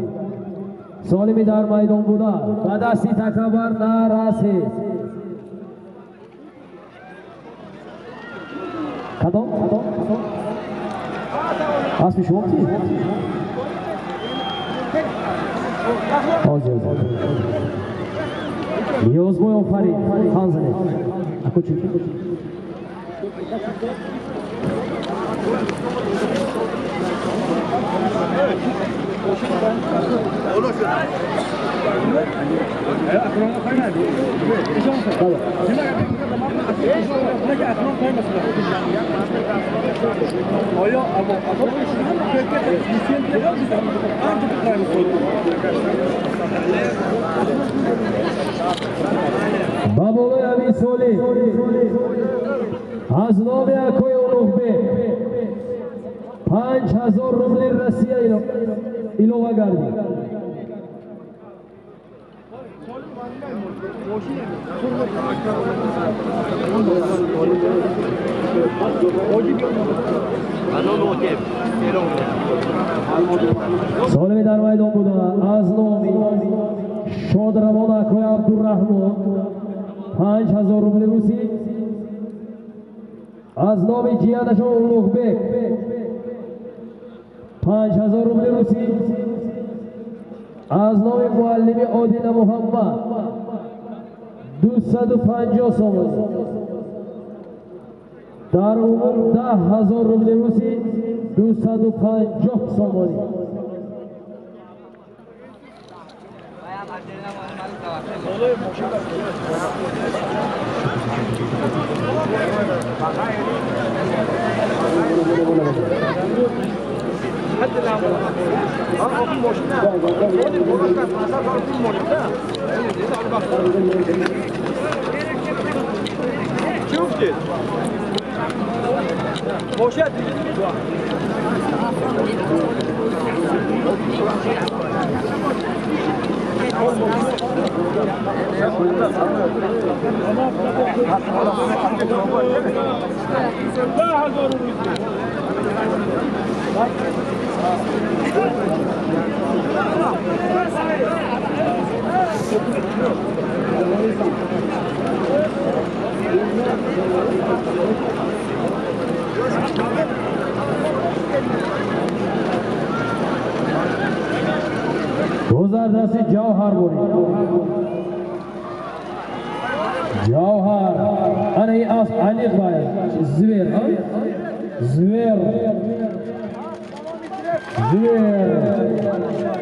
سالمی در میدان بودن و دستی تکبر نرسید. کدام؟ اسم شما چی؟ نیازبای آفرین خانزنه اکو چی؟ بابای امین سولی از نام اکوی اولوبه 5000 روبل روسیه ایلووا کردی. سالمی در میدان بودن از نام شادروان اکوی عبدالرحمن 5000 روبل روسی. از نام جیانشون اولوغبک 5000 روبل روسی. از نام معلم عادل محمد 250 سومن. در عموم 10,000 روبل روسی 250 سومانی. گذردستی جوهر بودی جوهر انا ای اصل علیق باید زویر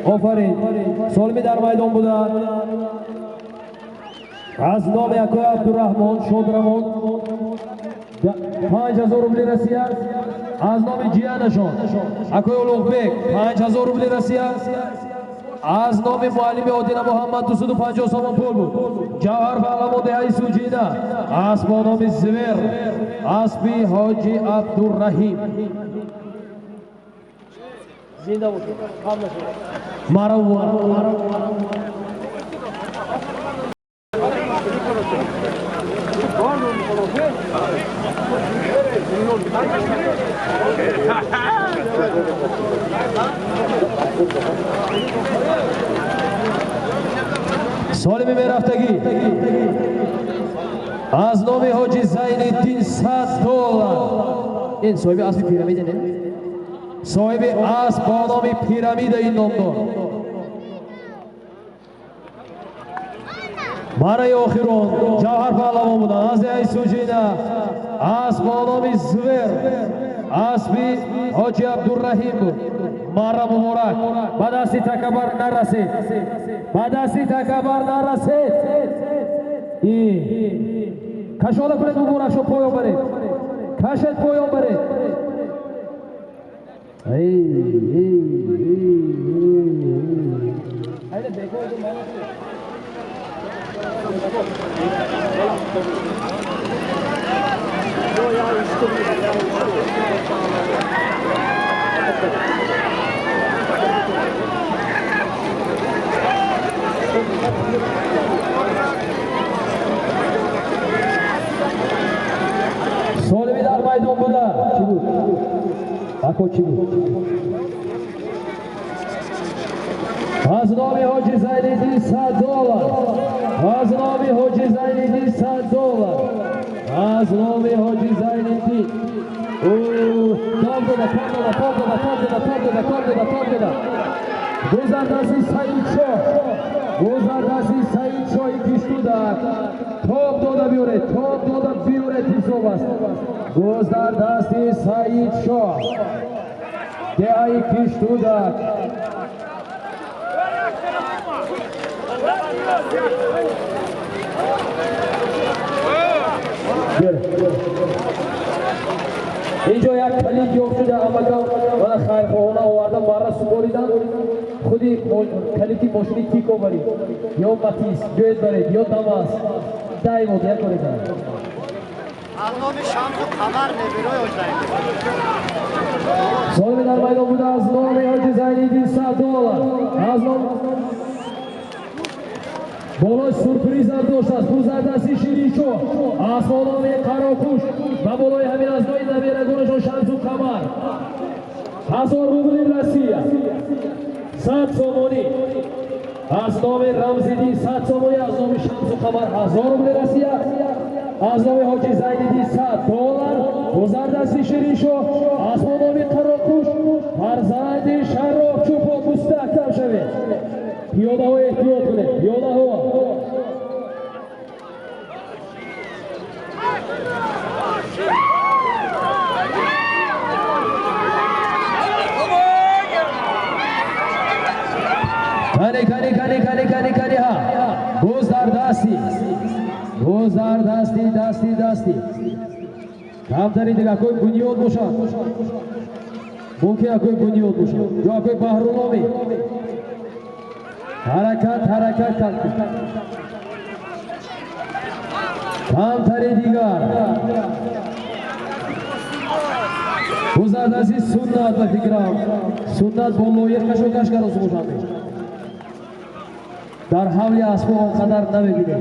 آفرین. سالمی در میدان بودن از نام اکوی عبدالرحمن شادروان 5000 روبل روسیه. از نام جیانشون اکوی اولوغبک 5000 روبل رسیا از نام معلم عادل محمد 250 سوم پول بود جوهر پهلوان دهی سوجینا اسب با نام زویر اسبی حاجی عبدالرحیم زنده بود مروان سالم میرفتگی از نام حاجی زین‌الدین $100 این صاحب اسب پیرامید نه صاحب اسب با نام پیرامید این نام دار برای آخرون جوهر پهلوان بودن از ای سوجینا اسب با نام زویر اسبی حاجی عبدالرحیم بود مارا مبارک با دستی تکبر نرسید با دستی تکبر نرسید کشاله کنید مبارک شو پایان برید کشت پایان برید سالمی در میدان بوده چی بود؟ اکو چی بود؟ از نام حاجی زین‌الدین $100 از نام حاجی زین‌الدین $100 از نام حاجی زین‌الدین کار داده گذردستی سعید شاهی کشتو داد توب داده بیاره حساب است گذردستی سعید شاه دهی کشتو داد اینجا یک کلیدی افتاده آمدم ولی خیرخواهانه آوردم برای سپاریدم خودی کلیدی ماشینی تیک آورید یا ماتیس جوید برید یا دماس دای بود یک کنید النام شمس و قمر نبیروی اجرایی سالمی در میدان بوده از نام حاجی زین‌الدین $100 از نام بالای سورپریز هم داشت است گذردستی شیرین شو اسبانامه قراکوش و بالای همین از نوعی نبیرگانشون شمس و قمر 1000 روبل رسیه 100 سومانی از نام رمزیدین 100 سومانی از نام شمس و قمر 1000 روبل رسیه از نام حاجی زین‌الدین $100 گذردستی شیرین شو اسبانامه قراکوش فرزند شراب چوپا مستحکم شوید پیاده ها احتیاط کنید پیاده ها کانی ها گذردستی کمتری دیگه کوئی بنیاد باشه ممکن کوئی بنیاد باشه یا کوئی بحرونامی حرکت کمتری دیگر گذردستی سنت به فکرم سنت با لویر کشوکش کرد از باشم در حولی اسبا آنقدر نمیگیره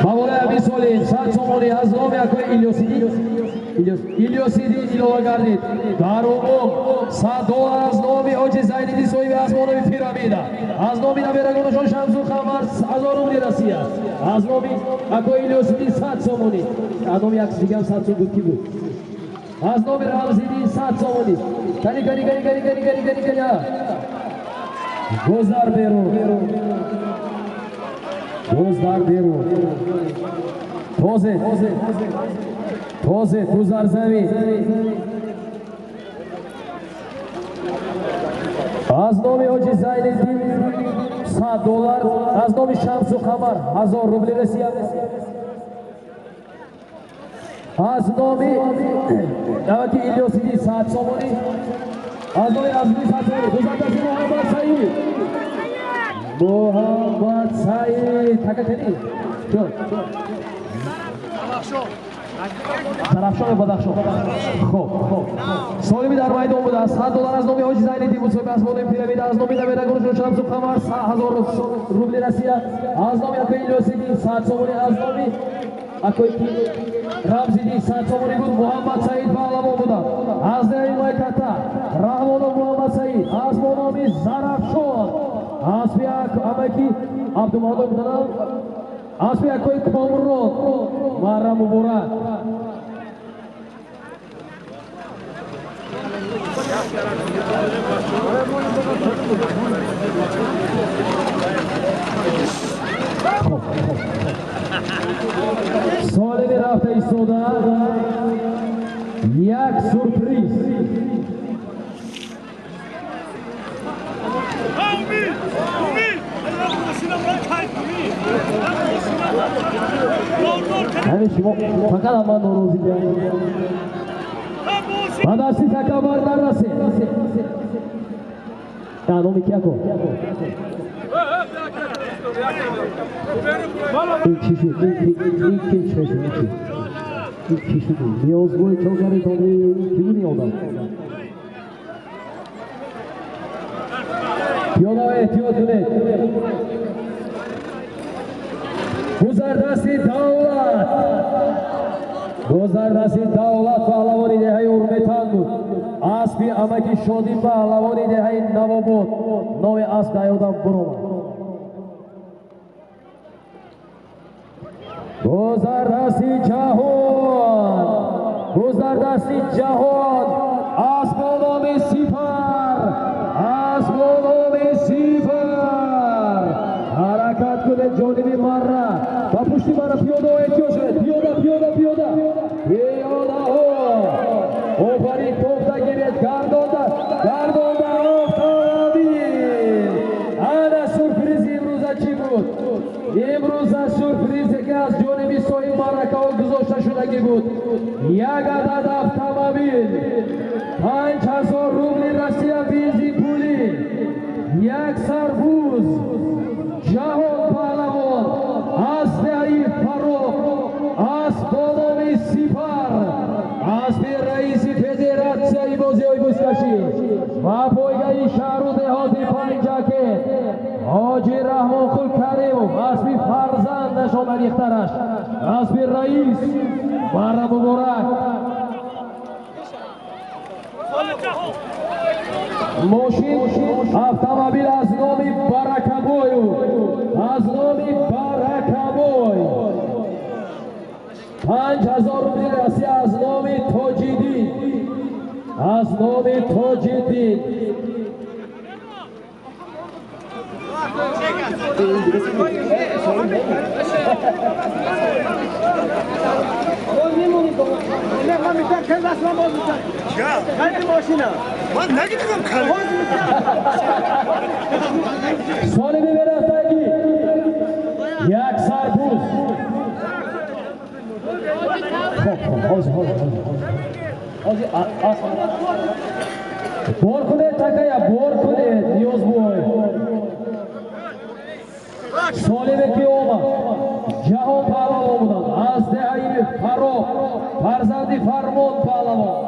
Mavole Abisoli, 100 somoni az nomi ako İlyosidi ilova gardid. Darumum $100 az nomi Hoji Zeyniddin sohibi asmonovi piramida. Az nomi naberagonashon Shamsu Qamar 1000 rubli rasiya. Az nomi ako İlyosidi 100 somoni. Az nomi aks digam 100 som bud ki bud. Az nomi Ramzidi 100 somoni. Kani ha. Gozar beru. Toze, Guzar Zemi. Az nomi Hoji Zeyniddin $100 $100 از نام شمس و قمر 1000 روبل رسید. از نام نوکی الیاسیدی 100 سومانی. از نام ازمی 100 سومانی. گزارش محمد سعید. محمد سعید تکه کنی. شد. طرفشان بدخشان. خب سالمی در میدان بود است. $100 از نام حاجی زینی مسلم از بودیم پیرامید از نام نمیرگون شمس و قمر 1000 روبل رسید. از نام اکوی الیاسیدی 100 سومانی. از نام اکوی رمزیدی 100 سومانی بود. محمد سعید پهلوان بود. از نام کتا رحمان و محمد سعید از نام زرفشان از بیاک امکی عبدالمحمد بودن از بیاک کوی کامرون مارا مبارک سالمی رفته ایستاده یک سورپریز همین شما فقط اما نوروزی بیایید مدرسی تکبر در رسه نامی کیا کن این چی شد؟ این کی شد؟ این چی شد؟ نیاز بوی چوکاری تانی کیونی آدم پیاده احتیاط کنید گذردستی دولت پهلوانی دهه ارمیتان بود اسبی امکی شادی پهلوانی دهه نواباد نام اسب دایودم برآمد گذردستی جهان اسب نام سیفر حرکت کنه جانبی مرا با پشتی مرا پیاده و احتیاط شد پیاده ها اوپری توفتا گیرید گردانده آفتابی انا سورپریز امروز چی بود؟ امروز سورپریزی که از جانبی سوی مرکا گذاشته شدگی بود یک عدد автомобیل 5000 روبل رسیه بنزین پولی یک سربوز جهان پهلوان از دهی فروغ از بانام سیپر از بی رئیسی فدراسیون بازی بوسکشی و پایگاه شهر و دهاتی پنجاکه حاجی رحمان خل کریم از بی فرزندش آمد اخترش از بی رئیس مارا مبارک ماشین автомобиль از نام برکبوی $5000 روبل رسی از نام تاجیدین سالی برفتگی یک سربوز بار کنه تکایا بار کنه نیاز بوی سالمه که اومد جهان پهلوان بودن از دهه فروغ فرزندی فرمان پهلوان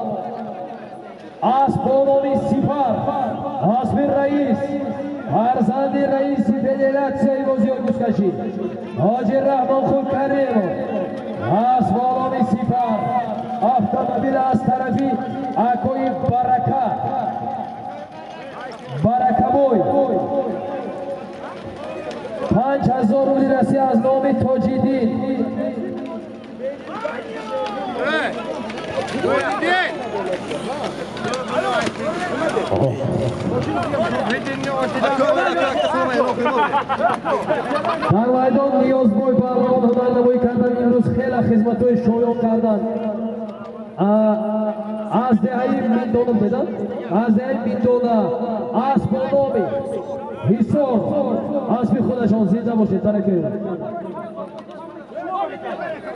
از بانام سیپر از بی رئیس فرزندی رئیسی فدراسیون بازی بوسکشی حاجی رحمان خل کریم از بانام سیپر автомобиль از طرفی اکوی برکبوی 5000 روبل رسی از نام تاجیدین در میدان نیازبوی پهلوان هنرنمایی کردن امروز خیلی خدمت‌های شایان کردن از دهه میدانم بدن از دهه میدانه اسب نامی حساب اسب خودشان زنده باشید برکه